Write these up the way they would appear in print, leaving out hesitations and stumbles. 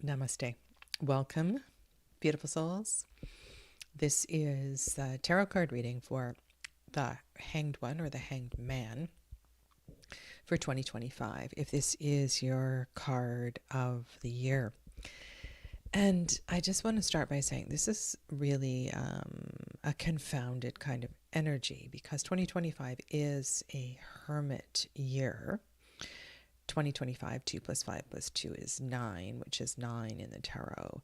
Namaste. Welcome, beautiful souls. This is a tarot card reading for the Hanged One or the Hanged Man for 2025, if this is your card of the year. And I just want to start by saying this is really a confounded kind of energy because 2025 is a hermit year. 2025, 2 plus 5 plus 2 is 9, which is 9 in the tarot.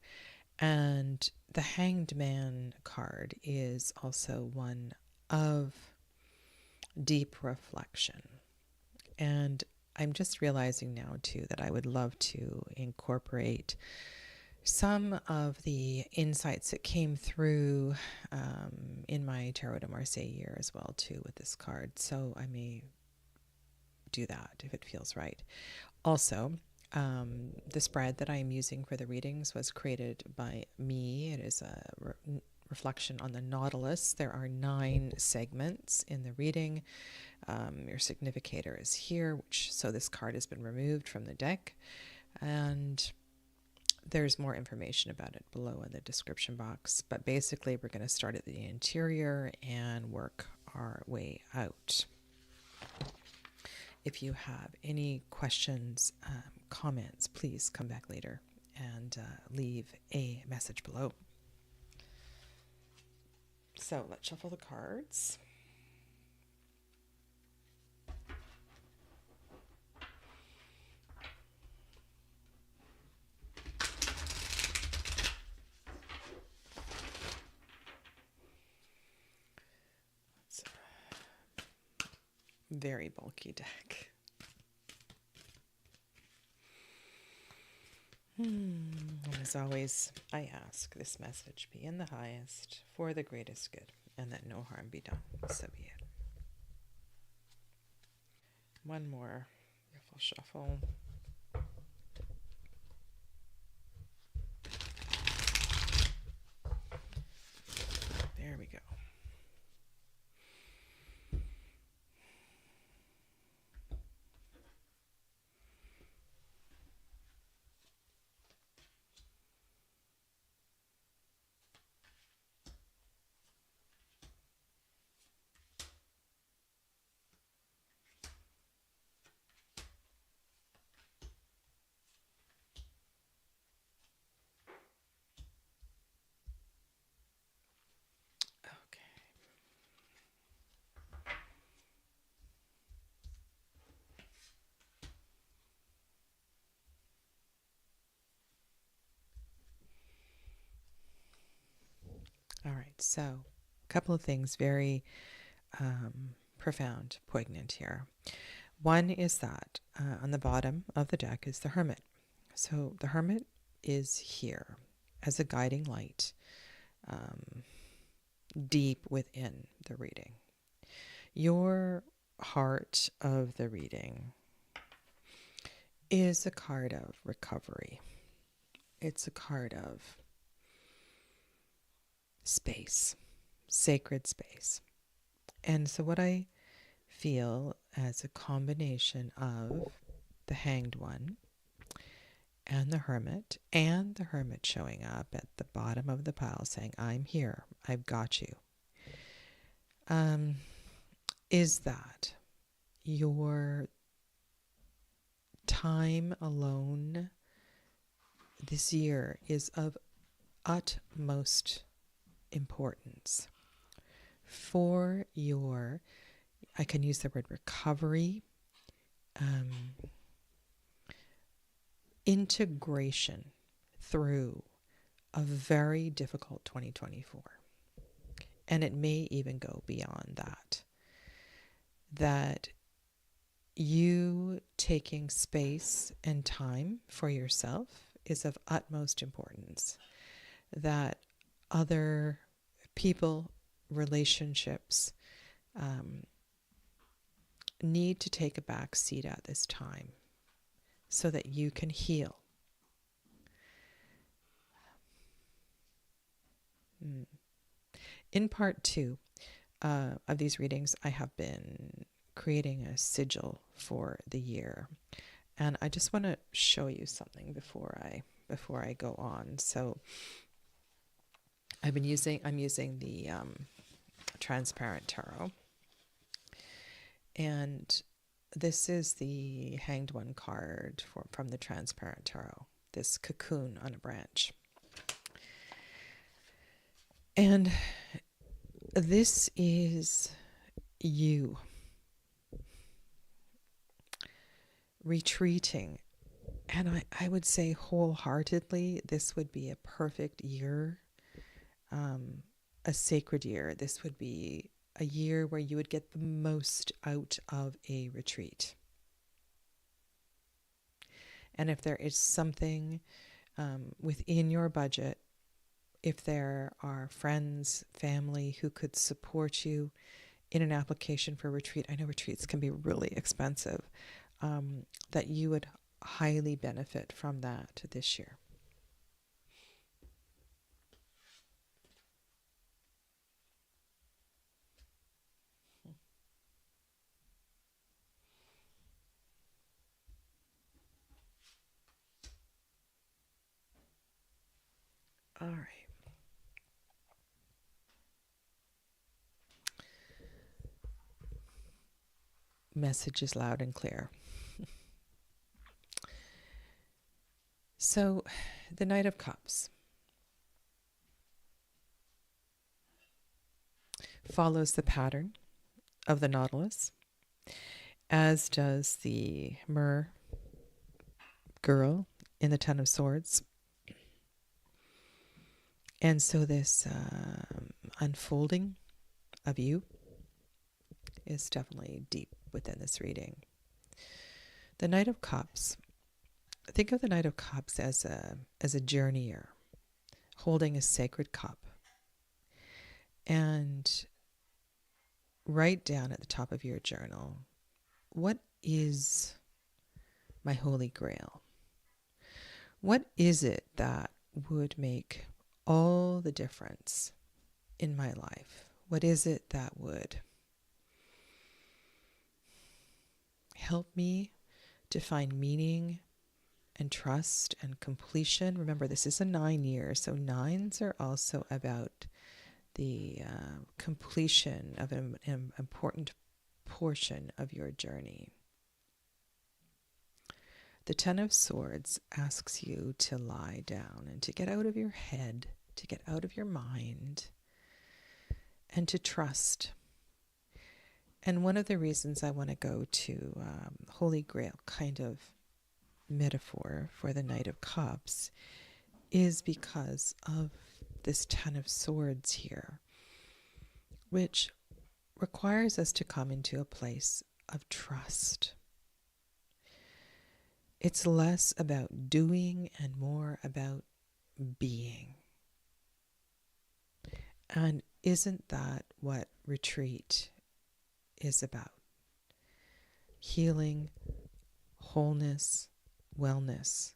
And the Hanged Man card is also one of deep reflection. And I'm just realizing now, too, that I would love to incorporate some of the insights that came through in my Tarot de Marseille year as well, too, with this card. So I may do that if it feels right. Also, the spread that I am using for the readings was created by me. It is a reflection on the Nautilus. There are 9 segments in the reading. Your significator is here, so this card has been removed from the deck. And there's more information about it below in the description box. But basically, we're going to start at the interior and work our way out. If you have any questions, comments, please come back later and leave a message below. So let's shuffle the cards. It's a very bulky deck. And as always, I ask this message be in the highest for the greatest good, and that no harm be done. So be it. One more shuffle. There we go. All right, so a couple of things very profound, poignant here. One is that on the bottom of the deck is the Hermit. So the Hermit is here as a guiding light deep within the reading. Your heart of the reading is a card of recovery. It's a card of space, sacred space. And so what I feel as a combination of the Hanged One and the Hermit showing up at the bottom of the pile saying, I'm here, I've got you, is that your time alone this year is of utmost importance for your, I can use the word recovery, integration through a very difficult 2024. And it may even go beyond that. That you taking space and time for yourself is of utmost importance. That other people, relationships need to take a back seat at this time so that you can heal. In part 2 of these readings, I have been creating a sigil for the year. And I just want to show you something before I go on. So I'm using the transparent tarot, and this is the Hanged One card from the transparent tarot. This cocoon on a branch, and this is you retreating. And I would say wholeheartedly, this would be a perfect year, a sacred year. This would be a year where you would get the most out of a retreat. And if there is something within your budget, if there are friends, family who could support you in an application for a retreat, I know retreats can be really expensive, that you would highly benefit from that this year. All right. Message is loud and clear. So, the Knight of Cups follows the pattern of the Nautilus, as does the Mer girl in the Ten of Swords. And so this unfolding of you is definitely deep within this reading. The Knight of Cups. Think of the Knight of Cups as a journeyer holding a sacred cup. And write down at the top of your journal, what is my Holy Grail? What is it that would make all the difference in my life? What is it that would help me to find meaning and trust and completion? Remember, this is a 9 year, so 9s are also about the completion of an important portion of your journey. The Ten of Swords asks you to lie down and to get out of your head, to get out of your mind, and to trust. And one of the reasons I want to go to Holy Grail kind of metaphor for the Knight of Cups is because of this Ten of Swords here, which requires us to come into a place of trust. It's less about doing and more about being. And isn't that what retreat is about? Healing, wholeness, wellness.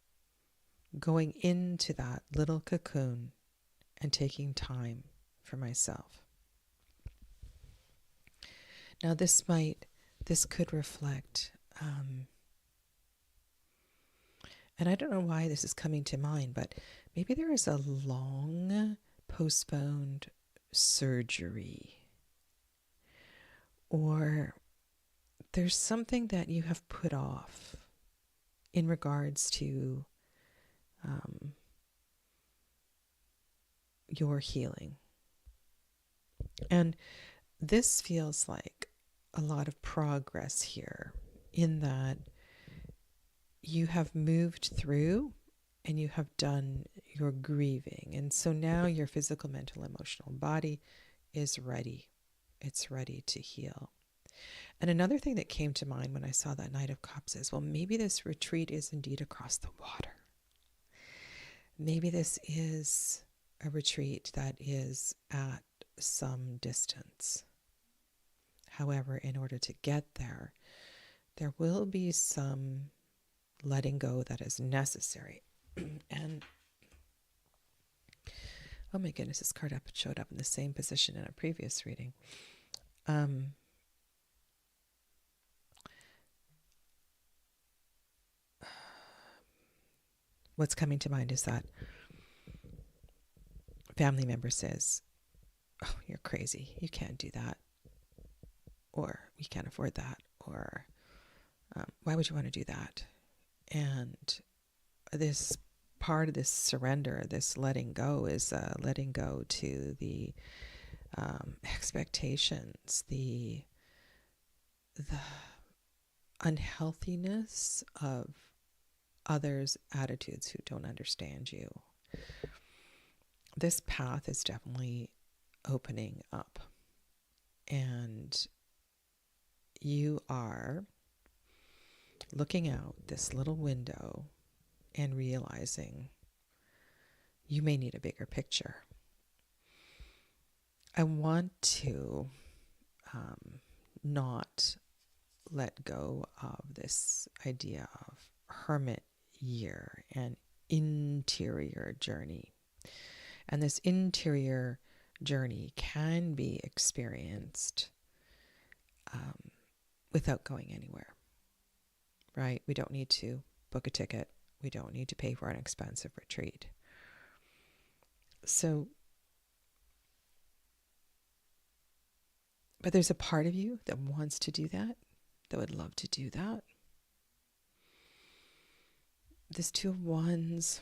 Going into that little cocoon and taking time for myself. Now this could reflect, and I don't know why this is coming to mind, but maybe there is a long postponed surgery, or there's something that you have put off in regards to your healing. And this feels like a lot of progress here, in that you have moved through and you have done your grieving. And so now your physical, mental, emotional body is ready. It's ready to heal. And another thing that came to mind when I saw that Knight of Cups is, well, maybe this retreat is indeed across the water. Maybe this is a retreat that is at some distance. However, in order to get there, there will be some letting go that is necessary. And oh my goodness, this card showed up in the same position in a previous reading. what's coming to mind is that family member says, "Oh, you're crazy. You can't do that." Or, "You can't afford that." Or, "Why would you want to do that?" And this part of this surrender, this letting go, is letting go to the expectations, the unhealthiness of others' attitudes who don't understand you. This path is definitely opening up, and you are looking out this little window and realizing you may need a bigger picture. I want to not let go of this idea of hermit year and interior journey. And this interior journey can be experienced without going anywhere, right? We don't need to book a ticket. We don't need to pay for an expensive retreat. So, but there's a part of you that wants to do that, that would love to do that. This Two of Wands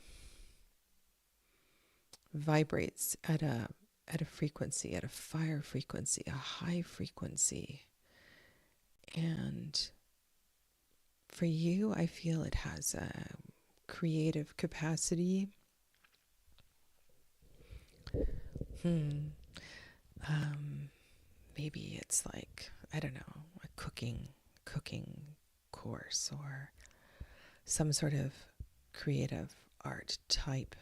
vibrates at a frequency, at a fire frequency, a high frequency. And for you, I feel it has a creative capacity. Maybe it's like, I don't know, a cooking course or some sort of creative art type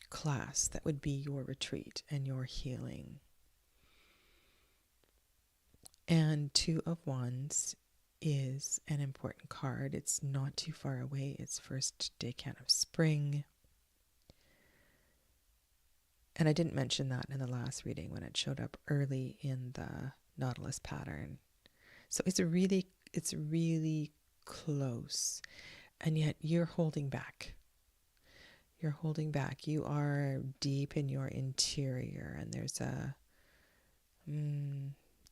class that would be your retreat and your healing. And Two of Wands is an important card. It's not too far away. It's first decan of spring. And I didn't mention that in the last reading when it showed up early in the Nautilus pattern. So it's really close. And yet you're holding back. You're holding back. You are deep in your interior, and there's a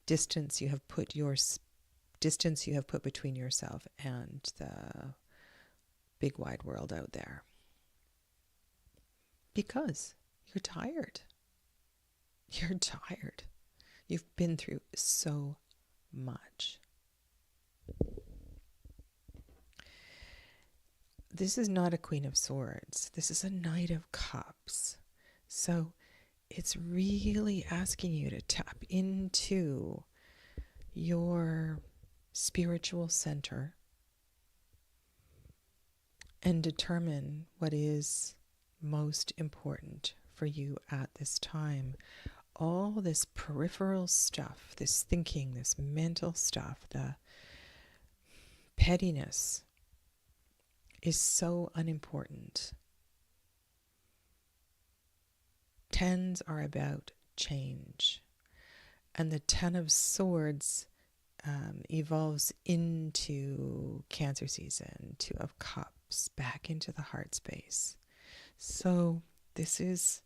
distance you have put between yourself and the big wide world out there. Because you're tired. You're tired. You've been through so much. This is not a Queen of Swords. This is a Knight of Cups. So it's really asking you to tap into your spiritual center and determine what is most important for you at this time. All this peripheral stuff, this thinking, this mental stuff, the pettiness is so unimportant. Tens are about change. And the Ten of Swords evolves into Cancer season, Two of Cups, back into the heart space. So this is,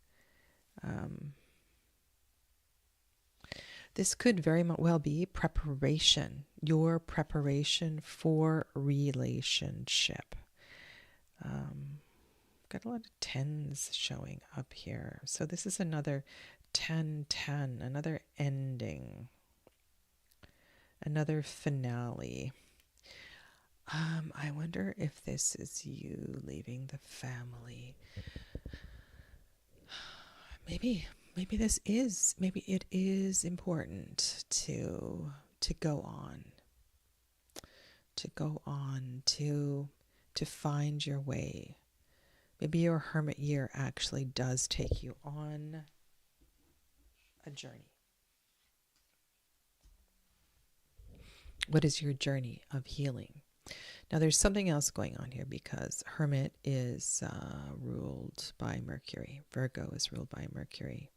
this could very well be preparation, your preparation for relationship. Got a lot of tens showing up here. So this is another 10-10, another ending, another finale. I wonder if this is you leaving the family. Maybe it is important to go on, to find your way. Maybe your hermit year actually does take you on a journey. What is your journey of healing? Now, there's something else going on here because Hermit is ruled by Mercury. Virgo is ruled by Mercury.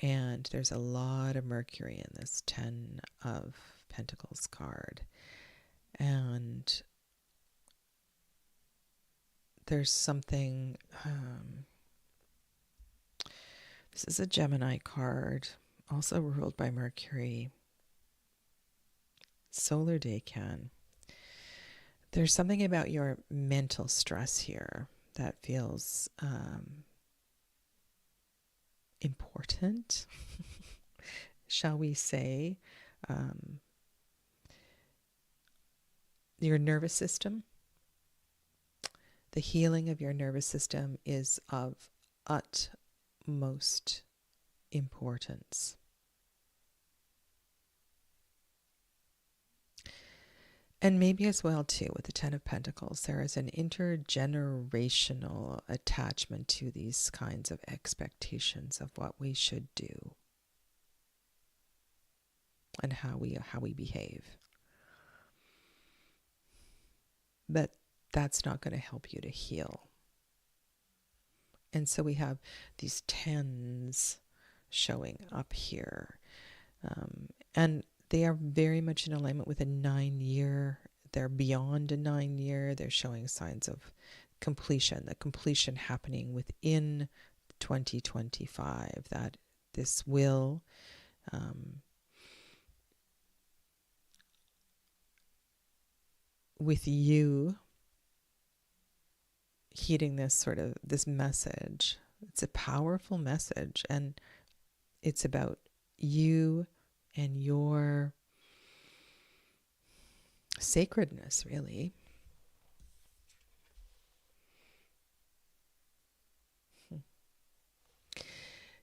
And there's a lot of Mercury in this 10 of Pentacles card. And there's something, this is a Gemini card, also ruled by Mercury. Solar Decan. There's something about your mental stress here that feels important, shall we say. Your nervous system, the healing of your nervous system is of utmost importance. And maybe as well, too, with the Ten of Pentacles, there is an intergenerational attachment to these kinds of expectations of what we should do and how we behave. But that's not going to help you to heal. And so we have these tens showing up here. And they are very much in alignment with a 9-year. They're beyond a 9-year. They're showing signs of completion, the completion happening within 2025, that this will with you heeding this message. It's a powerful message, and it's about you and your sacredness, really.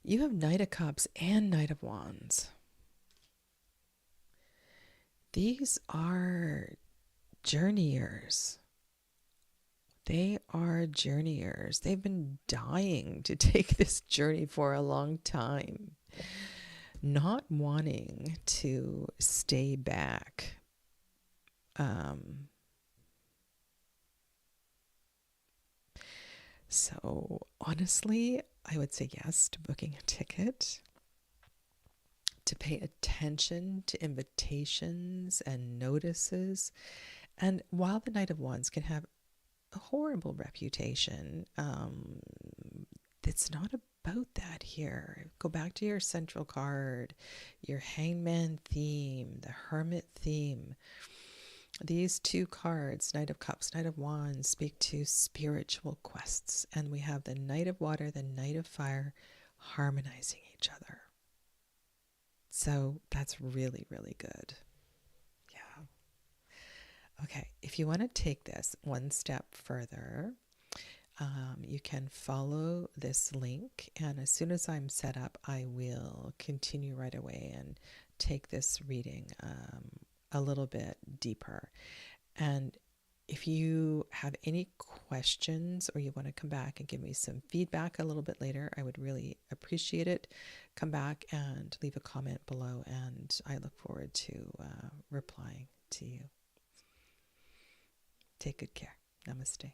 You have Knight of Cups and Knight of Wands. These are journeyers. They are journeyers. They've been dying to take this journey for a long time, not wanting to stay back. So honestly, I would say yes to booking a ticket, to pay attention to invitations and notices. And while the Knight of Wands can have a horrible reputation, it's not about that here. Go back to your central card, your Hanged Man theme, the Hermit theme. These two cards, Knight of Cups, Knight of Wands, speak to spiritual quests. And we have the Knight of Water, the Knight of Fire, harmonizing each other. So that's really, really good. Yeah. Okay, if you want to take this one step further, you can follow this link, and as soon as I'm set up, I will continue right away and take this reading a little bit deeper. And if you have any questions or you want to come back and give me some feedback a little bit later, I would really appreciate it. Come back and leave a comment below, and I look forward to replying to you. Take good care. Namaste.